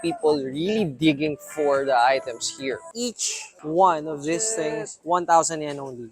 People really digging for the items here. Each one of these things, 1,000 yen only.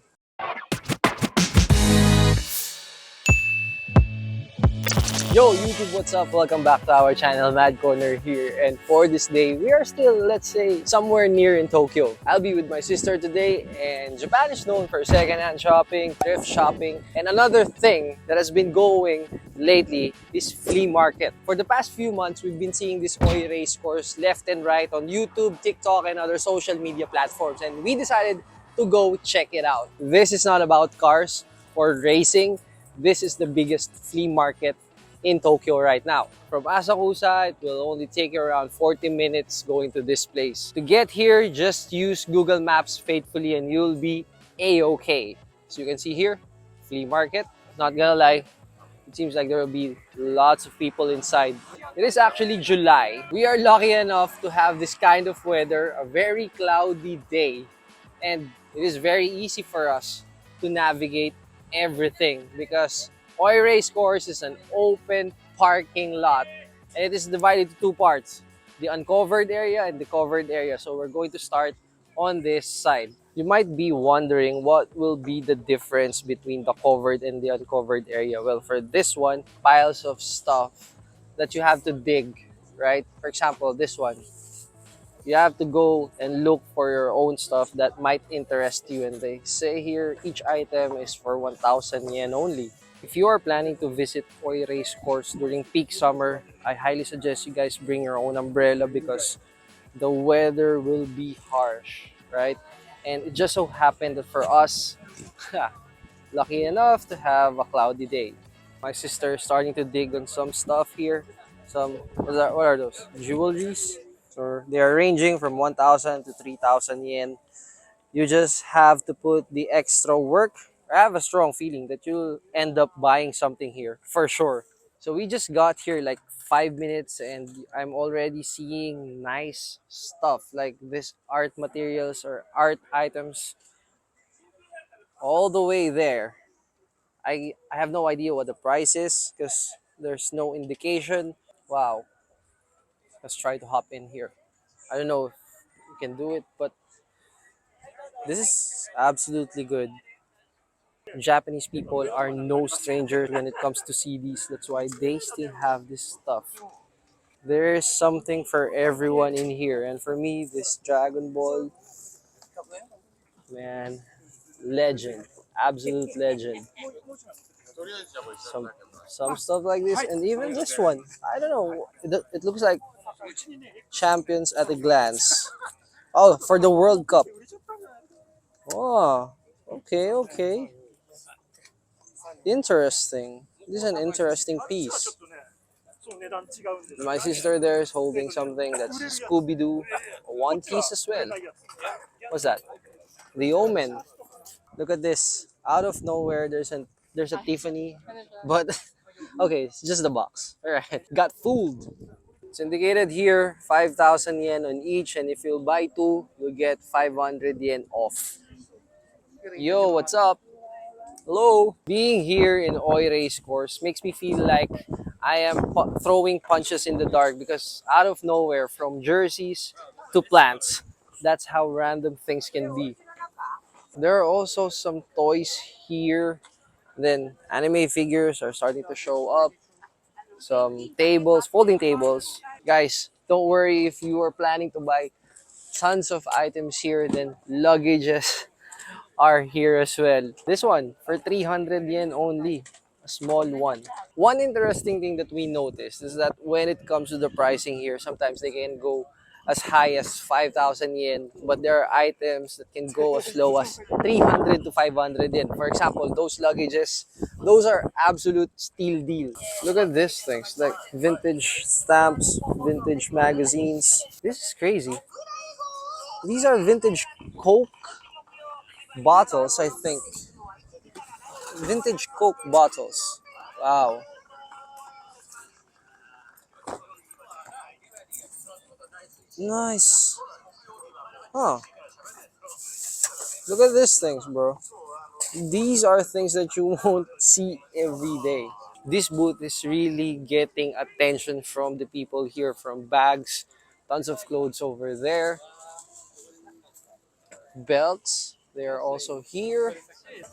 Yo YouTube, what's up? Welcome back to our channel, Mad Corner here. And for this day, we are still, let's say, somewhere near in Tokyo. I'll be with my sister today, and Japan is known for secondhand shopping, thrift shopping, and another thing that has been going lately is flea market. For the past few months, we've been seeing this Oi Racecourse left and right on YouTube, TikTok, and other social media platforms, and we decided to go check it out. This is not about cars or racing. This is the biggest flea market in Tokyo right now. From Asakusa, it will only take you around 40 minutes going to this place. To get here, just use Google Maps faithfully and you'll be A-okay. So you can see here, flea market. Not gonna lie, it seems like there will be lots of people inside. It is actually July. We are lucky enough to have this kind of weather, a very cloudy day. And it is very easy for us to navigate everything because Oi Racecourse is an open parking lot and it is divided into two parts, the uncovered area and the covered area. So we're going to start on this side. You might be wondering what will be the difference between the covered and the uncovered area. Well, for this one, piles of stuff that you have to dig, right? For example, this one. You have to go and look for your own stuff that might interest you. And they say here, each item is for 1,000 yen only. If you are planning to visit Oi Racecourse during peak summer, I highly suggest you guys bring your own umbrella because the weather will be harsh, right? And it just so happened that for us, lucky enough to have a cloudy day. My sister is starting to dig on some stuff here. What are those? Jewelries? So they are ranging from 1,000 to 3,000 yen. You just have to put the extra work. I have a strong feeling that you'll end up buying something here for sure. So we just got here like 5 minutes and I'm already seeing nice stuff like this art materials or art items all the way there. I have no idea what the price is because there's no indication. Wow, let's try to hop in here. I don't know if we can do it, but this is absolutely good. Japanese people are no strangers when it comes to CDs. That's why they still have this stuff. There is something for everyone in here. And for me, this Dragon Ball, man, legend. Absolute legend. Some, some stuff like this. And even this one. I don't know. It looks like champions at a glance. Oh, for the World Cup. Oh, okay, okay. Interesting. This is an interesting piece. My sister there is holding something that's Scooby-Doo, one piece as well. What's that? The Omen. Look at this. Out of nowhere, there's a Tiffany, but okay, it's just the box. All right, got fooled. It's indicated here 5,000 yen on each, and if you buy two, you'll get 500 yen off. Yo, what's up? Hello. Being here in Oi Racecourse makes me feel like I am throwing punches in the dark because out of nowhere, from jerseys to plants, that's how random things can be. There are also some toys here. Then anime figures are starting to show up. Some tables, folding tables. Guys, don't worry if you are planning to buy tons of items here, then luggages are here as well. This one for 300 yen only, a small one. One interesting thing that we noticed is that when it comes to the pricing here, sometimes they can go as high as 5,000 yen, but there are items that can go as low as 300 to 500 yen. For example, those luggages, those are absolute steal deal. Look at these things, like vintage stamps, vintage magazines. This is crazy. These are vintage Coke bottles, I think. Vintage Coke bottles. Wow. Nice. Huh. Look at these things, bro. These are things that you won't see every day. This booth is really getting attention from the people here, from bags Tons of clothes over there. Belts, they are also here.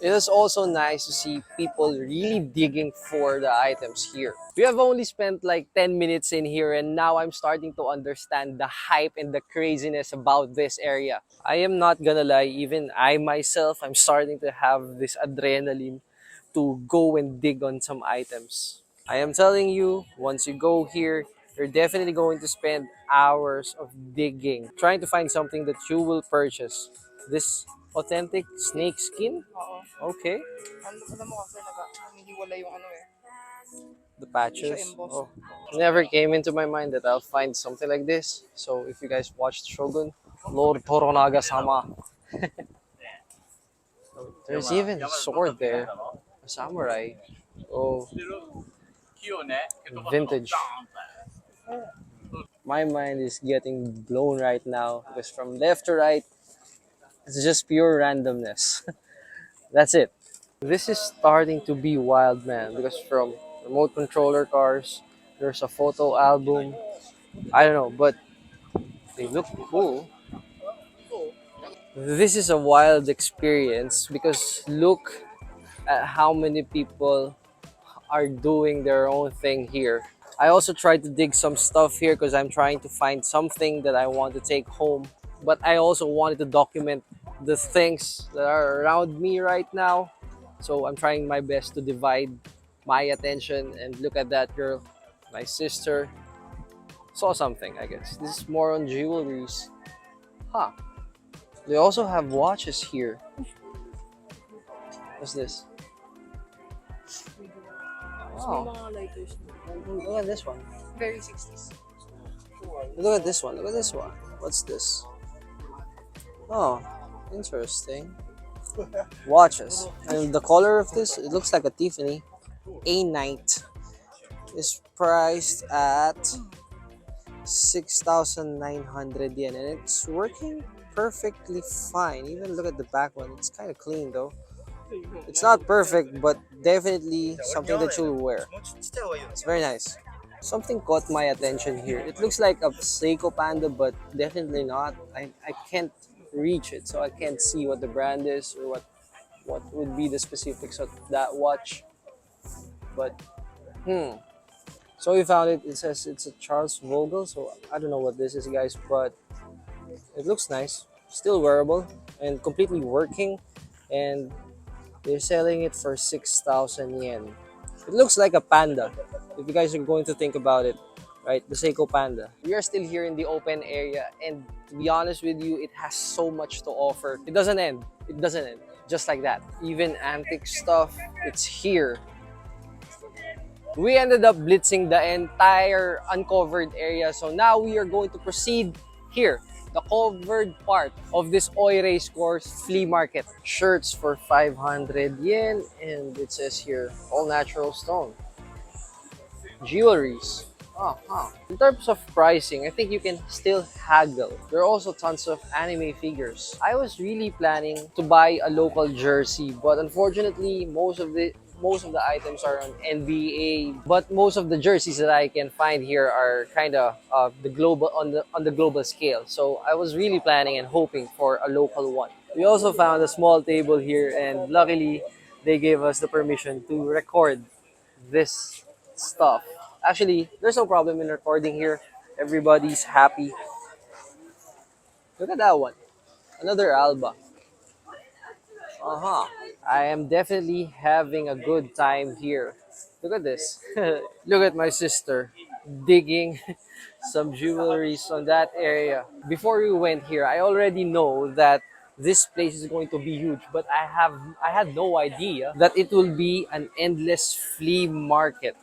It is also nice to see people really digging for the items here. We have only spent like 10 minutes in here and now I'm starting to understand the hype and the craziness about this area. I am not gonna lie, even I myself, I'm starting to have this adrenaline to go and dig on some items. I am telling you, once you go here, you're definitely going to spend hours of digging, trying to find something that you will purchase. This authentic snake skin? Oo. Okay. Alam mo kasi humihiwalay yung ano eh. The Hindi siya patches. embossed. Oh. Never came into my mind that I'll find something like this. So if you guys watched Shogun, Lord Toronaga sama. There's even a sword there. A samurai. Oh, vintage. My mind is getting blown right now because from left to right, it's just pure randomness. That's it. This is starting to be wild, man, because from remote controller cars, there's a photo album. I don't know, but they look cool. This is a wild experience because look at how many people are doing their own thing here. I also tried to dig some stuff here because I'm trying to find something that I want to take home. But I also wanted to document the things that are around me right now. So I'm trying my best to divide my attention and look at that girl. My sister saw something, I guess. This is more on jewelries. Huh. They also have watches here. What's this? Tapos may Oh, mga lighters. look at this one. Very 60s. Look at this one. Look at this one. What's this? Oh, interesting. Watches. And the color of this, it looks like a Tiffany. A Night is priced at 6,900 yen and it's working perfectly fine. Even look at the back one. It's kind of clean though. It's not perfect, but definitely something that you'll wear. It's very nice. Something caught my attention here. It looks like a Seiko Panda, but definitely not. I can't reach it, so I can't see what the brand is or what would be the specifics of that watch. But, so we found it. It says it's a Charles Vogel, so I don't know what this is, guys, but it looks nice. Still wearable and completely working. And they're selling it for 6,000 yen. It looks like a panda, if you guys are going to think about it, right? The Seiko Panda. We are still here in the open area, and to be honest with you, it has so much to offer. It doesn't end. It doesn't end. Just like that. Even antique stuff, it's here. We ended up blitzing the entire uncovered area, so now we are going to proceed here, the covered part of this Oi Racecorse flea market. Shirts for 500 yen, and it says here, all natural stone. Jewelries. In terms of pricing, I think you can still haggle. There are also tons of anime figures. I was really planning to buy a local jersey, but unfortunately, most of the items are on NBA. But most of the jerseys that I can find here are kind of the global on the global scale. So I was really planning and hoping for a local one. We also found a small table here, and luckily, they gave us the permission to record this stuff. Actually, there's no problem in recording here. Everybody's happy. Look at that one. Another Alba. Uh-huh. I am definitely having a good time here. Look at this. Look at my sister digging some jewelries on that area. Before we went here, I already know that this place is going to be huge, but I had no idea that it will be an endless flea market.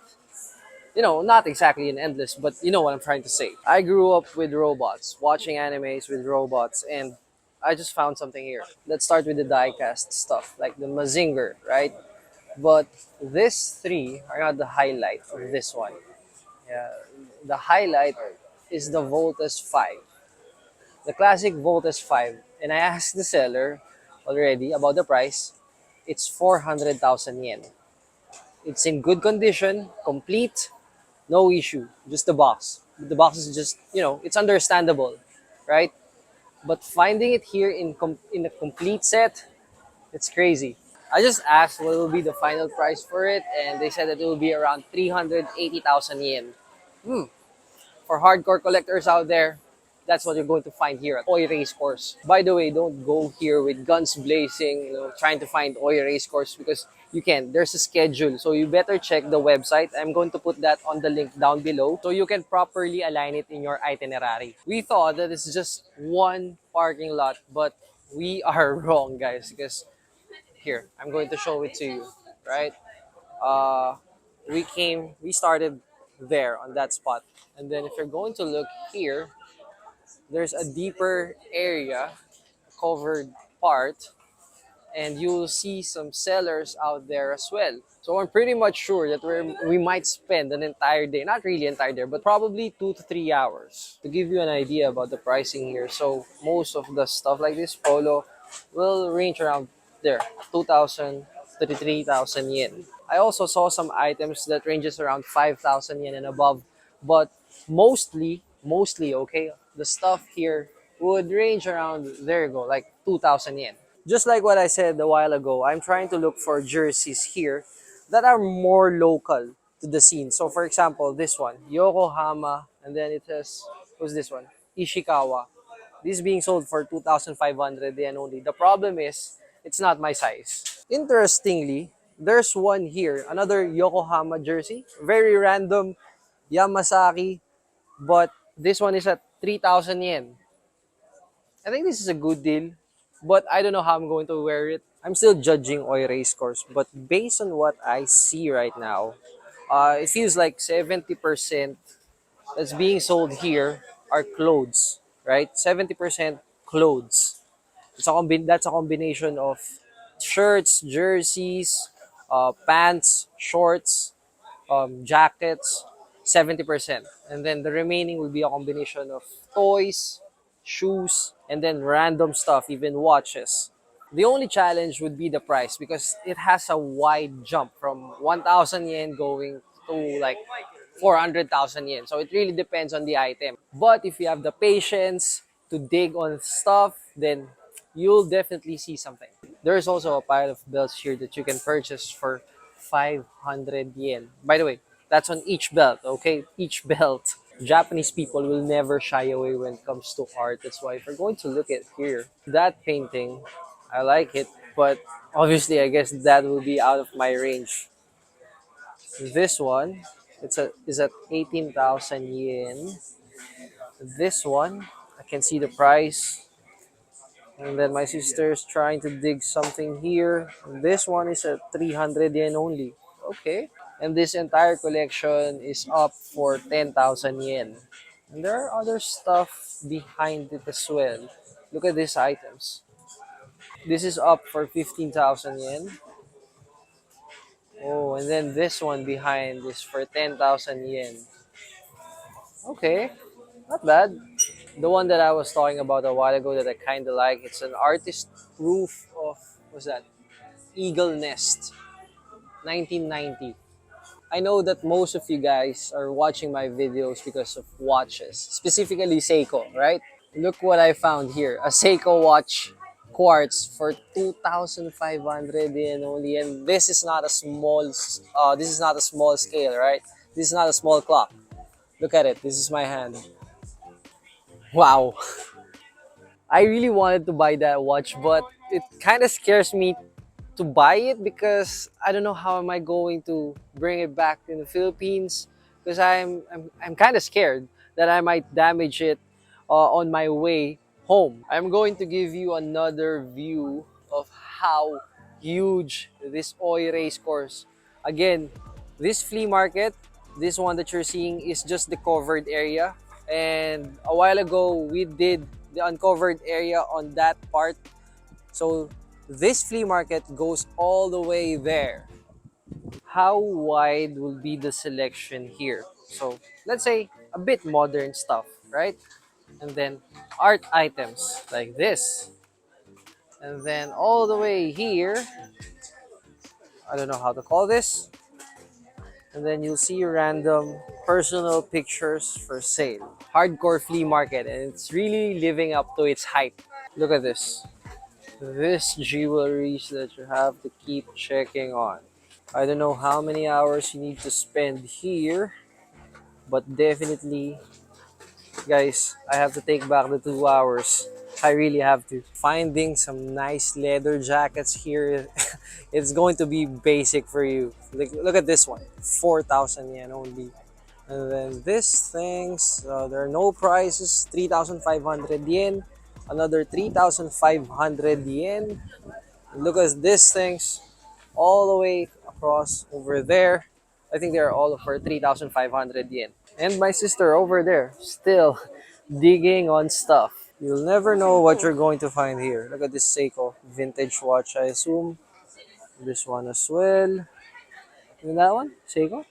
You know, not exactly an endless, but you know what I'm trying to say. I grew up with robots, watching animes with robots, and I just found something here. Let's start with the die-cast stuff, like the Mazinger, right? But these three are not the highlight of this one. Yeah, the highlight is the Voltes 5, the classic Voltes 5. And I asked the seller already about the price. It's 400,000 yen. It's in good condition, complete, no issue, just the box. The box is just, it's understandable, right? But finding it here in a complete set, it's crazy. I just asked what will be the final price for it, and they said that it will be around 380,000 yen. Hmm. For hardcore collectors out there, that's what you're going to find here at Oi Racecourse. By the way, don't go here with guns blazing, trying to find Oi Racecourse because you can't. There's a schedule, so you better check the website. I'm going to put that on the link down below so you can properly align it in your itinerary. We thought that it's just one parking lot, but we are wrong, guys, because here, I'm going to show it to you, right? Uh, we started there on that spot. And then if you're going to look here, there's a deeper area, covered part, and you'll see some sellers out there as well. So I'm pretty much sure that we might spend an entire day, not really entire day, but probably 2 to 3 hours to give you an idea about the pricing here. So most of the stuff like this polo will range around there, 2,000 to 3,000 yen. I also saw some items that ranges around 5,000 yen and above, but mostly okay, the stuff here would range around, there you go, like 2,000 yen. Just like what I said a while ago, I'm trying to look for jerseys here that are more local to the scene. So for example, this one, Yokohama, and then it has, what's this one? Ishikawa. This is being sold for 2,500 yen only. The problem is, it's not my size. Interestingly, there's one here, another Yokohama jersey. Very random, Yamasaki, but this one is at 3,000 yen. I think this is a good deal, but I don't know how I'm going to wear it. I'm still judging Oi Racecourse, but based on what I see right now, it feels like 70% that's being sold here are clothes, right? 70% clothes. That's a combination of shirts, jerseys, pants, shorts, jackets, 70%. And then the remaining will be a combination of toys, shoes, and then random stuff, even watches. The only challenge would be the price because it has a wide jump from 1,000 yen going to like 400,000 yen. So it really depends on the item. But if you have the patience to dig on stuff, then you'll definitely see something. There's also a pile of belts here that you can purchase for 500 yen. By the way, that's on each belt, okay? Each belt. Japanese people will never shy away when it comes to art. That's why if we're going to look at here, that painting, I like it, but obviously I guess that will be out of my range. This one, is at 18,000 yen. This one, I can see the price. And then my sister's trying to dig something here. This one is at 300 yen only. Okay. And this entire collection is up for 10,000 yen. And there are other stuff behind it as well. Look at these items. This is up for 15,000 yen. Oh, and then this one behind is for 10,000 yen. Okay, not bad. The one that I was talking about a while ago that I kind of like, it's an artist proof of, what's that? Eagle Nest, 1990. I know that most of you guys are watching my videos because of watches, specifically Seiko, right? Look what I found here, a Seiko watch quartz for 2,500 yen only, and this is not a small scale, right? This is not a small clock. Look at it. This is my hand. Wow. I really wanted to buy that watch, but it kind of scares me to buy it because I don't know how am I going to bring it back in the Philippines because I'm kind of scared that I might damage it on my way home. I'm going to give you another view of how huge this Oi Racecourse. Again, this flea market, this one that you're seeing is just the covered area. And a while ago, we did the uncovered area on that part. So this flea market goes all the way there. How wide will be the selection here? So let's say a bit modern stuff, right? And then art items like this. And then all the way here, I don't know how to call this. And then you'll see random personal pictures for sale. Hardcore flea market, and it's really living up to its hype. Look at this. This jewelry that you have to keep checking on. I don't know how many hours you need to spend here, but definitely, guys, I have to take back the 2 hours. I really have to. Finding some nice leather jackets here, it's going to be basic for you. Look at this one, 4,000 yen only. And then these things, there are no prices, 3,500 yen. Another 3,500 yen. Look at these things, all the way across over there. I think they're all for 3,500 yen. And my sister over there, still digging on stuff. You'll never know what you're going to find here. Look at this Seiko vintage watch, I assume. This one as well. And that one? Seiko?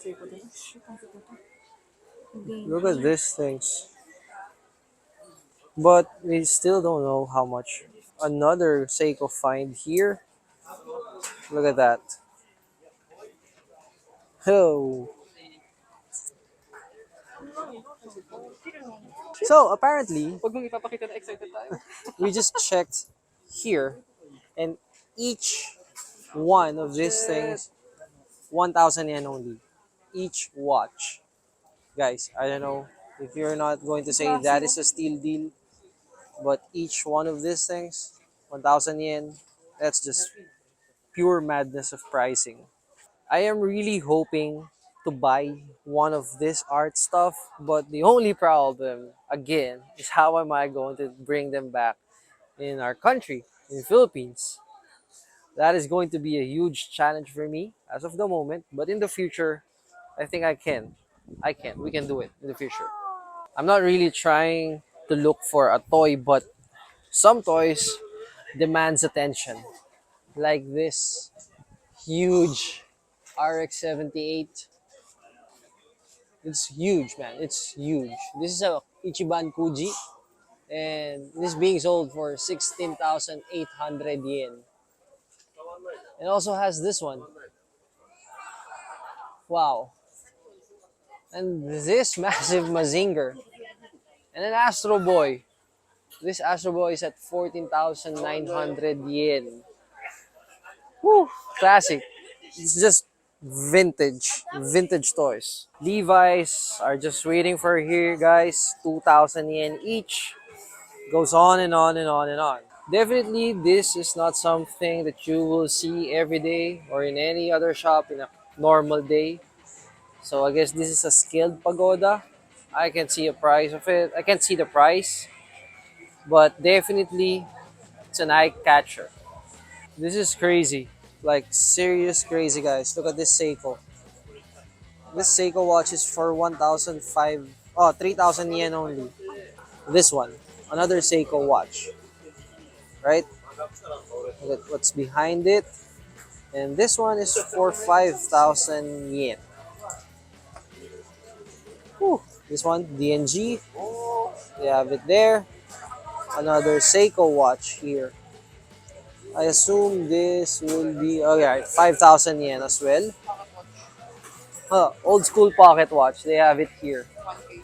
Seiko din. Shit, ang cute nito. Look at these things. But we still don't know how much. Another Seiko find here. Look at that. Oh. So apparently, Huwag mong ipapakita na excited tayo. we just checked here, and each one of these things, 1,000 yen only. Each watch. Guys, I don't know if you're not going to say that is a steal deal, but each one of these things, 1,000 yen, that's just pure madness of pricing. I am really hoping to buy one of this art stuff, but the only problem, again, is how am I going to bring them back in our country, in the Philippines? That is going to be a huge challenge for me as of the moment, but in the future, I think I can. I can. We can do it in the future. I'm not really trying to look for a toy, but some toys demands attention. Like this huge RX-78. It's huge, man. It's huge. This is a Ichiban Kuji, and this being sold for 16,800 yen. It also has this one. Wow. And this massive Mazinger. And an Astro Boy. This Astro Boy is at 14,900 yen. Woo! Classic. It's just vintage toys. Levi's are just waiting for here, guys. 2,000 yen each. Goes on and on and on and on. Definitely, this is not something that you will see every day or in any other shop in a normal day. So I guess this is a skilled pagoda. I can see a price of it. I can't see the price, but definitely it's an eye catcher. This is crazy. Like serious crazy, guys. Look at this Seiko. This Seiko watch is for 3,000 yen only. This one, another Seiko watch, right? Look at what's behind it. And this one is for 5,000 yen. Whew. This one, DNG. They have it there. Another Seiko watch here. I assume this will be, oh yeah, 5,000 yen as well. Old school pocket watch. They have it here. 1K.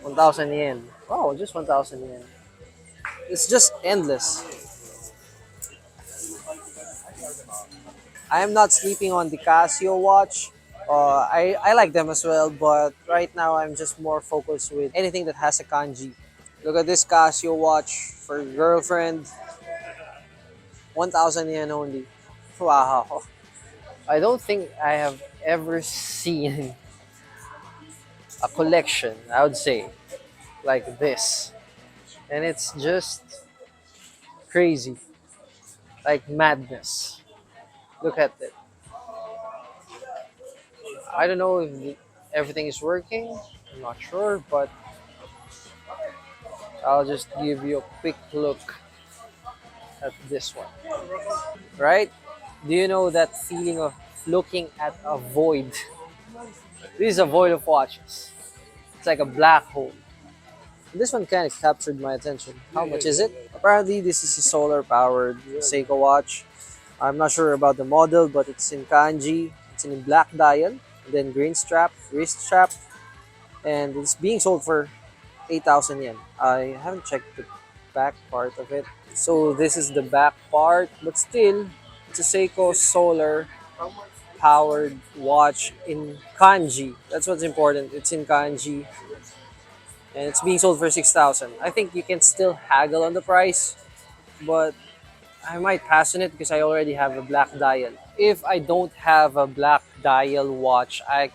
1,000 yen. Oh, just 1,000 yen. It's just endless. I am not sleeping on the Casio watch. I like them as well, but right now I'm just more focused with anything that has a kanji. Look at this Casio watch for girlfriend. 1,000 yen only. Wow. I don't think I have ever seen a collection, I would say, like this. And it's just crazy. Like madness. Look at it. I don't know if everything is working. I'm not sure, but I'll just give you a quick look at this one. Right? Do you know that feeling of looking at a void? This is a void of watches. It's like a black hole. This one kind of captured my attention. How much is it? Apparently, this is a solar-powered Seiko watch. I'm not sure about the model, but it's in kanji. It's It's in black dial, and then green strap, wrist strap, and it's being sold for 8,000 yen. I haven't checked the back part of it. So this is the back part, but still, it's a Seiko solar powered watch in kanji. That's what's important. It's in kanji, and it's being sold for 6,000. I think you can still haggle on the price, but I might pass on it because I already have a black dial. If I don't have a black dial watch, I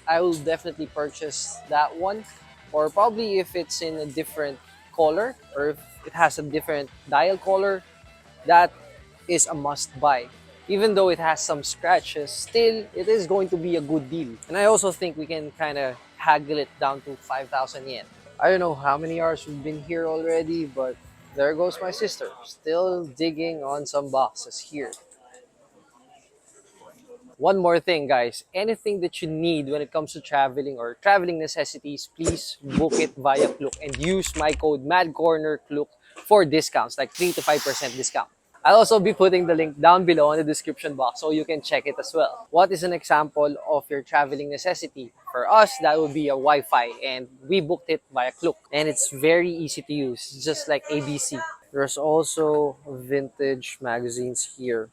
will definitely purchase that one, or probably if it's in a different color or if it has a different dial color, that is a must buy. Even though it has some scratches, still it is going to be a good deal. And I also think we can kind of haggle it down to 5,000 yen. I don't know how many hours we've been here already, but there goes my sister, still digging on some boxes here. One more thing, guys. Anything that you need when it comes to traveling or traveling necessities, please book it via Klook and use my code MADCORNERKLOOK for discounts, like 3 to 5% discount. I'll also be putting the link down below in the description box so you can check it as well. What is an example of your traveling necessity? For us, that would be a Wi-Fi, and we booked it via Klook. And it's very easy to use, just like ABC. There's also vintage magazines here.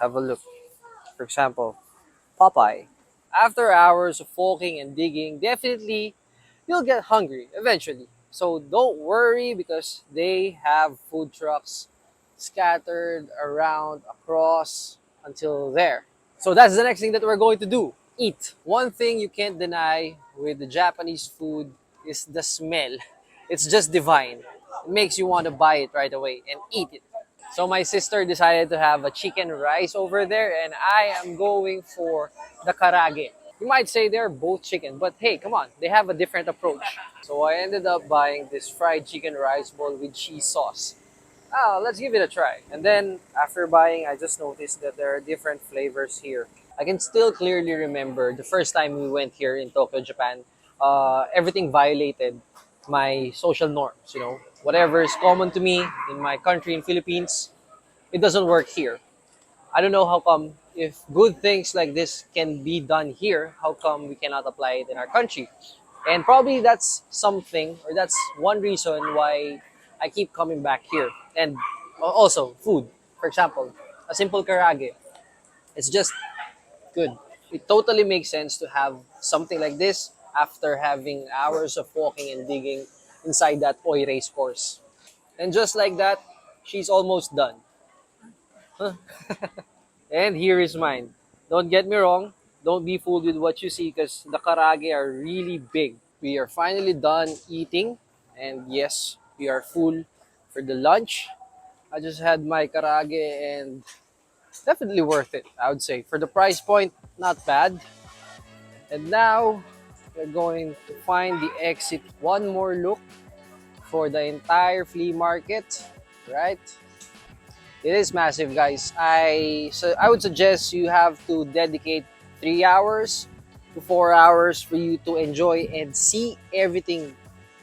Have a look. For example, Popeye. After hours of walking and digging, definitely you'll get hungry eventually. So don't worry because they have food trucks scattered around across until there. So that's the next thing that we're going to do. Eat. One thing you can't deny with the Japanese food is the smell. It's just divine. It makes you want to buy it right away and eat it. So my sister decided to have a chicken rice over there, and I am going for the karage. You might say they're both chicken, but hey, come on, they have a different approach. So I ended up buying this fried chicken rice bowl with cheese sauce. Let's give it a try. And then after buying, I just noticed that there are different flavors here. I can still clearly remember the first time we went here in Tokyo, Japan. Everything violated my social norms, you know. Whatever is common to me in my country in Philippines, it doesn't work here. I don't know how come if good things like this can be done here, how come we cannot apply it in our country? And probably that's something, or that's one reason why I keep coming back here. And also food. For example, a simple karage. It's just good. It totally makes sense to have something like this after having hours of walking and digging inside that Oi Racecourse. And just like that, she's almost done. And here is mine. Don't get me wrong, don't be fooled with what you see because the karage are really big. We are finally done eating, and yes, we are full for the lunch. I just had my karage and definitely worth it, I would say. For the price point, not bad. And now, we're going to find the exit. One more look for the entire flea market, right? It is massive, guys. I would suggest you have to dedicate 3 hours to 4 hours for you to enjoy and see everything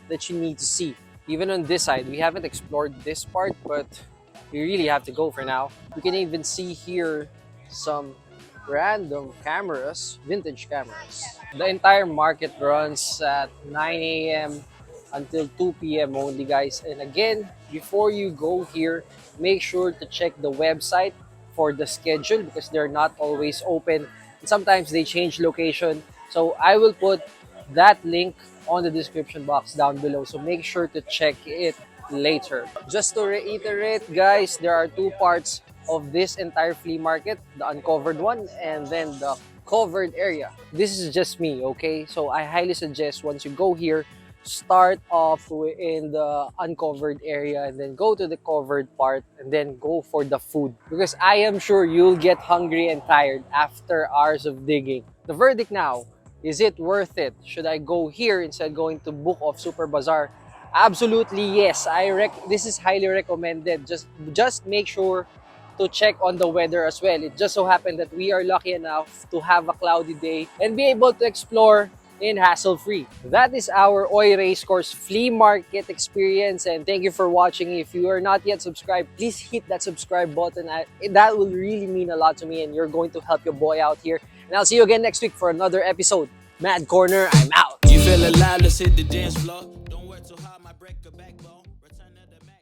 that you need to see. Even on this side, we haven't explored this part, but we really have to go for now. You can even see here some random cameras, vintage cameras. The entire market runs at 9 a.m. until 2 p.m. only, guys. And again, before you go here, make sure to check the website for the schedule because they're not always open. And sometimes they change location. So I will put that link on the description box down below. So make sure to check it later. Just to reiterate, guys, there are two parts of this entire flea market, the uncovered one and then the covered area. This is just me, okay? So I highly suggest once you go here, start off in the uncovered area and then go to the covered part and then go for the food because I am sure you'll get hungry and tired after hours of digging. The verdict now, is it worth it? Should I go here instead going to Book of Super Bazaar? Absolutely yes. This is highly recommended. Just make sure to check on the weather as well. It just so happened that we are lucky enough to have a cloudy day and be able to explore and hassle-free. That is our Oi Racecourse flea market experience, and thank you for watching. If you are not yet subscribed, please hit that subscribe button. That will really mean a lot to me, and you're going to help your boy out here. And I'll see you again next week for another episode. Mad Corner, I'm out. You feel alive, let's hit the dance floor. Don't work too hard, my break a backbone. Return to the Mac.